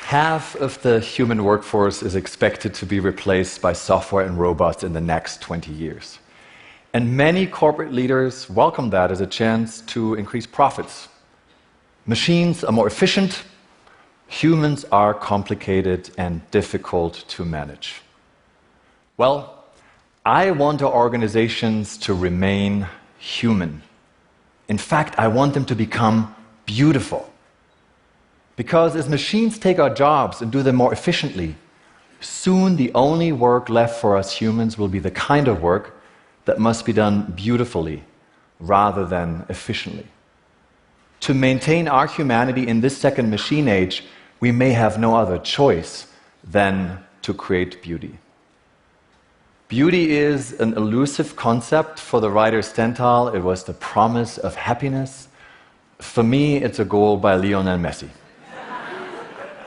Half of the human workforce is expected to be replaced by software and robots in the next 20 years. And many corporate leaders welcome that as a chance to increase profits. Machines are more efficient, humans are complicated and difficult to manage. Well, I want our organizations to remain human. In fact, I want them to become beautiful. Because as machines take our jobs and do them more efficiently, soon the only work left for us humans will be the kind of work that must be done beautifully rather than efficiently. To maintain our humanity in this second machine age, we may have no other choice than to create beauty. Beauty is an elusive concept. For the writer Stendhal, it was the promise of happiness. For me, it's a goal by Lionel Messi.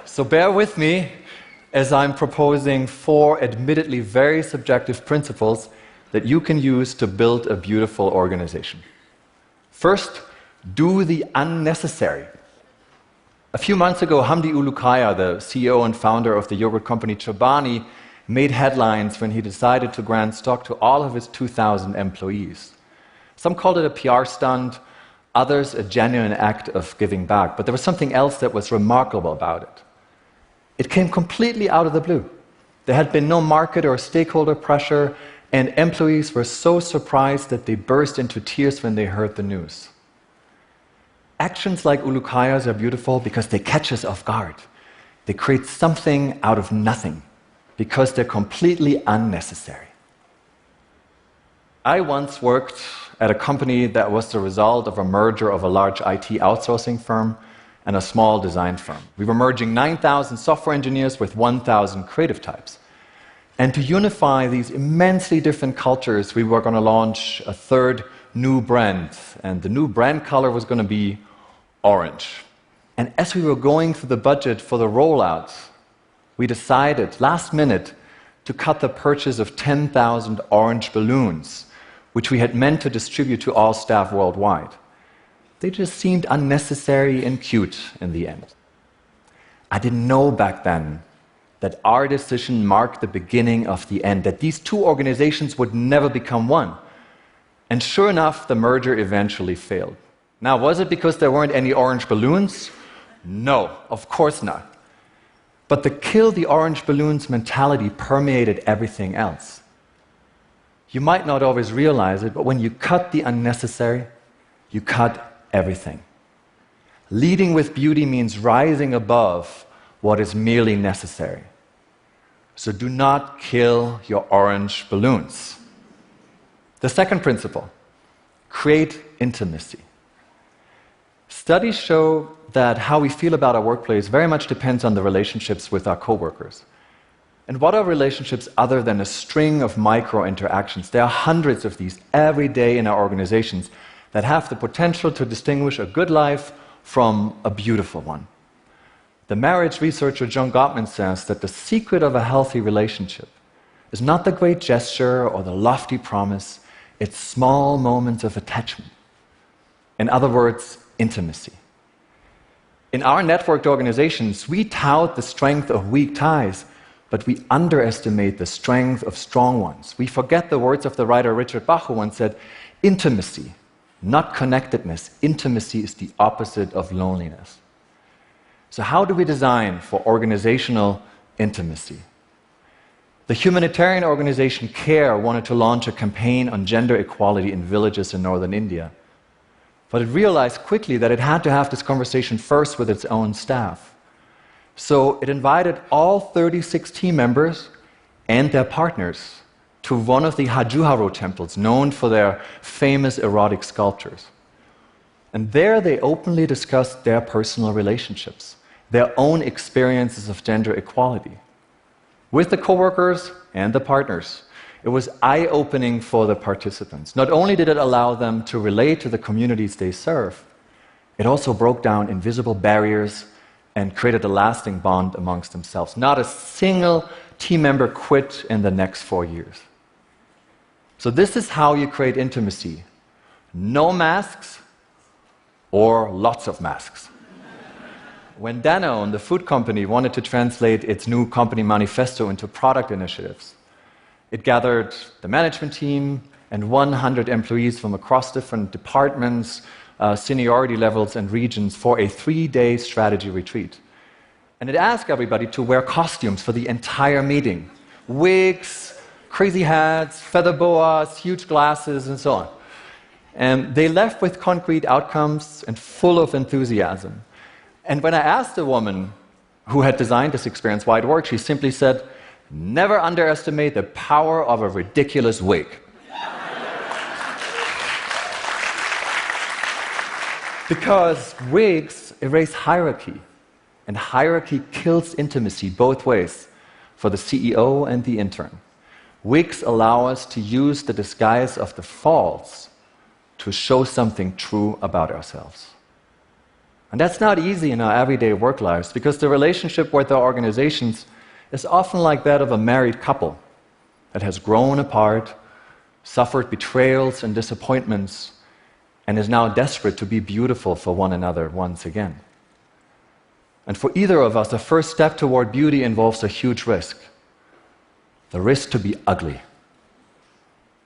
So bear with me as I'm proposing 4 admittedly very subjective principles that you can use to build a beautiful organization. First, do the unnecessary. A few months ago, Hamdi Ulukaya, the CEO and founder of the yogurt company Chobani, made headlines when he decided to grant stock to all of his 2,000 employees. Some called it a PR stunt, others a genuine act of giving back. But there was something else that was remarkable about it. It came completely out of the blue. There had been no market or stakeholder pressure, and employees were so surprised that they burst into tears when they heard the news. Actions like Ulukaya's are beautiful because they catch us off guard. They create something out of nothing, because they're completely unnecessary. I once worked at a company that was the result of a merger of a large IT outsourcing firm and a small design firm. We were merging 9,000 software engineers with 1,000 creative types. And to unify these immensely different cultures, we were going to launch a third new brand. And the new brand color was going to be orange. And as we were going through the budget for the rollout, we decided, last minute, to cut the purchase of 10,000 orange balloons, which we had meant to distribute to all staff worldwide. They just seemed unnecessary and cute in the end. I didn't know back then that our decision marked the beginning of the end, that these 2 organizations would never become one. And sure enough, the merger eventually failed. Now, was it because there weren't any orange balloons? No, of course not. But the kill the orange balloons mentality permeated everything else. You might not always realize it, but when you cut the unnecessary, you cut everything. Leading with beauty means rising above what is merely necessary. So do not kill your orange balloons. The second principle, create intimacy. Studies show that how we feel about our workplace very much depends on the relationships with our coworkers. And what are relationships other than a string of micro-interactions? There are hundreds of these every day in our organizations that have the potential to distinguish a good life from a beautiful one. The marriage researcher John Gottman says that the secret of a healthy relationship is not the great gesture or the lofty promise, it's small moments of attachment. In other words, intimacy. In our networked organizations, we tout the strength of weak ties, but we underestimate the strength of strong ones. We forget the words of the writer Richard Bach, who once said, intimacy, not connectedness. Intimacy is the opposite of loneliness. So how do we design for organizational intimacy? The humanitarian organization CARE wanted to launch a campaign on gender equality in villages in northern India. But it realized quickly that it had to have this conversation first with its own staff. So it invited all 36 team members and their partners to one of the Hajuharo temples, known for their famous erotic sculptures. And there they openly discussed their personal relationships, their own experiences of gender equality, with the coworkers and the partners. It was eye-opening for the participants. Not only did it allow them to relate to the communities they serve, it also broke down invisible barriers and created a lasting bond amongst themselves. Not a single team member quit in the next 4 years. So this is how you create intimacy. No masks or lots of masks. when Danone, the food company, wanted to translate its new company manifesto into product initiatives, it gathered the management team and 100 employees from across different departments, seniority levels, and regions for a 3-day strategy retreat. And it asked everybody to wear costumes for the entire meeting. Wigs, crazy hats, feather boas, huge glasses, and so on. And they left with concrete outcomes and full of enthusiasm. And when I asked the woman who had designed this experience why it worked, she simply said, "Never underestimate the power of a ridiculous wig." Because wigs erase hierarchy, and hierarchy kills intimacy both ways, for the CEO and the intern. Wigs allow us to use the disguise of the false to show something true about ourselves. And that's not easy in our everyday work lives, because the relationship with our organizations is often like that of a married couple that has grown apart, suffered betrayals and disappointments, and is now desperate to be beautiful for one another once again. And for either of us, the first step toward beauty involves a huge risk: the risk to be ugly.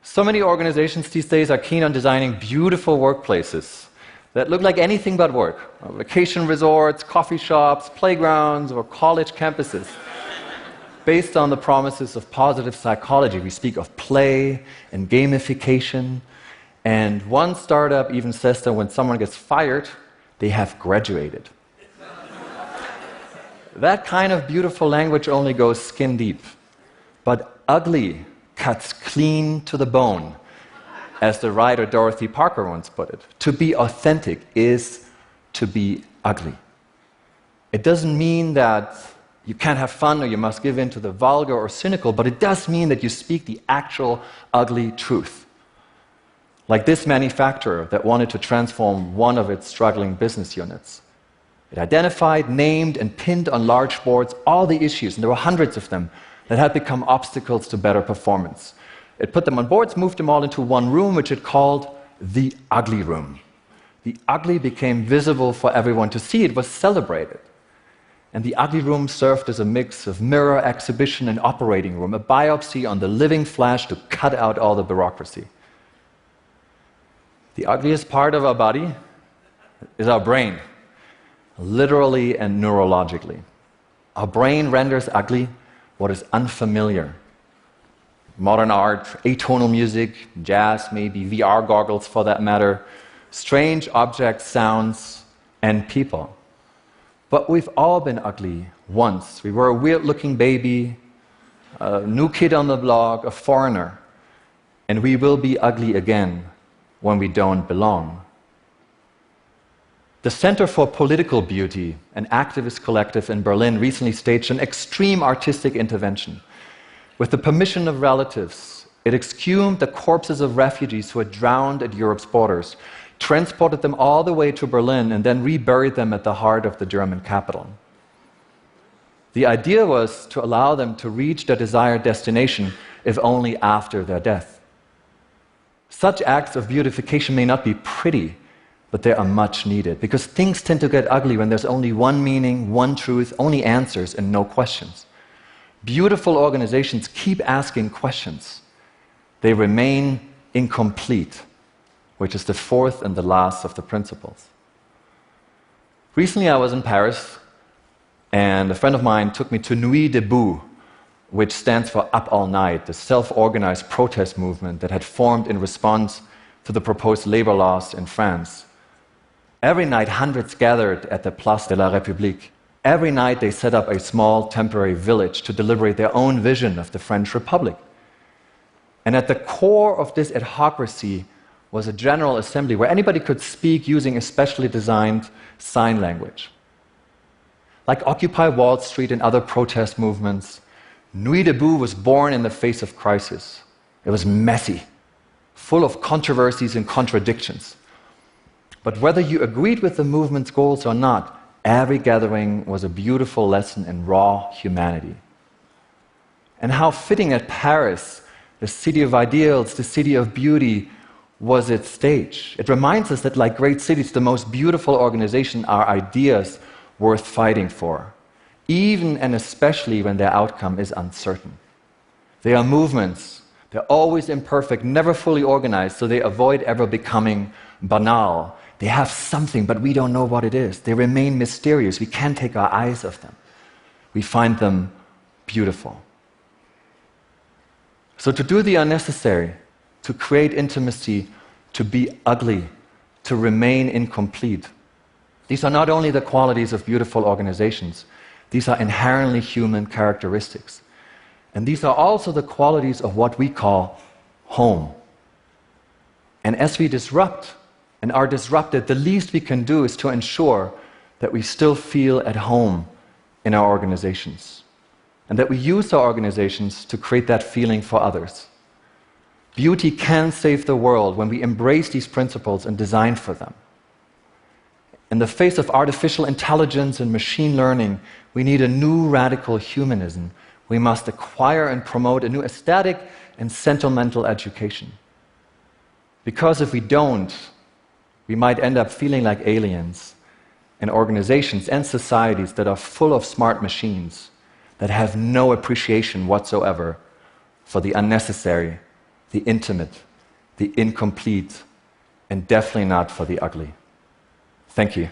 So many organizations these days are keen on designing beautiful workplaces that look like anything but work: vacation resorts, coffee shops, playgrounds, or college campuses. Based on the promises of positive psychology, we speak of play and gamification. And one startup even says that when someone gets fired, they have graduated. That kind of beautiful language only goes skin deep. But ugly cuts clean to the bone, as the writer Dorothy Parker once put it. To be authentic is to be ugly. It doesn't mean that you can't have fun or you must give in to the vulgar or cynical, but it does mean that you speak the actual ugly truth. Like this manufacturer that wanted to transform one of its struggling business units. It identified, named, and pinned on large boards all the issues, and there were hundreds of them, that had become obstacles to better performance. It put them on boards, moved them all into one room, which it called the ugly room. The ugly became visible for everyone to see. It was celebrated. And the ugly room served as a mix of mirror, exhibition, and operating room, a biopsy on the living flesh to cut out all the bureaucracy. The ugliest part of our body is our brain, literally and neurologically. Our brain renders ugly what is unfamiliar. Modern art, atonal music, jazz maybe, VR goggles for that matter, strange objects, sounds, and people. But we've all been ugly once. We were a weird-looking baby, a new kid on the block, a foreigner. And we will be ugly again when we don't belong. The Center for Political Beauty, an activist collective in Berlin, recently staged an extreme artistic intervention. With the permission of relatives, it exhumed the corpses of refugees who had drowned at Europe's borders, transported them all the way to Berlin, and then reburied them at the heart of the German capital. The idea was to allow them to reach their desired destination, if only after their death. Such acts of beautification may not be pretty, but they are much needed, because things tend to get ugly when there's only one meaning, one truth, only answers, and no questions. Beautiful organizations keep asking questions. They remain incomplete, which is the fourth and the last of the principles. Recently I was in Paris, and a friend of mine took me to Nuit Debout, which stands for Up All Night, the self-organized protest movement that had formed in response to the proposed labor laws in France. Every night, hundreds gathered at the Place de la République. Every night, they set up a small temporary village to deliberate their own vision of the French Republic. And at the core of this adhocracy was a general assembly where anybody could speak using a specially designed sign language. Like Occupy Wall Street and other protest movements, Nuit Debout was born in the face of crisis. It was messy, full of controversies and contradictions. But whether you agreed with the movement's goals or not, every gathering was a beautiful lesson in raw humanity. And how fitting that Paris, the city of ideals, the city of beauty, was its stage. It reminds us that, like great cities, the most beautiful organization are ideas worth fighting for, even and especially when their outcome is uncertain. They are movements. They're always imperfect, never fully organized, so they avoid ever becoming banal. They have something, but we don't know what it is. They remain mysterious. We can't take our eyes off them. We find them beautiful. So to do the unnecessary, to create intimacy, to be ugly, to remain incomplete, these are not only the qualities of beautiful organizations, these are inherently human characteristics. And these are also the qualities of what we call home. And as we disrupt and are disrupted, the least we can do is to ensure that we still feel at home in our organizations, and that we use our organizations to create that feeling for others. Beauty can save the world when we embrace these principles and design for them. In the face of artificial intelligence and machine learning, we need a new radical humanism. We must acquire and promote a new aesthetic and sentimental education. Because if we don't, we might end up feeling like aliens in organizations and societies that are full of smart machines that have no appreciation whatsoever for the unnecessary, the intimate, the incomplete, and definitely not for the ugly. Thank you.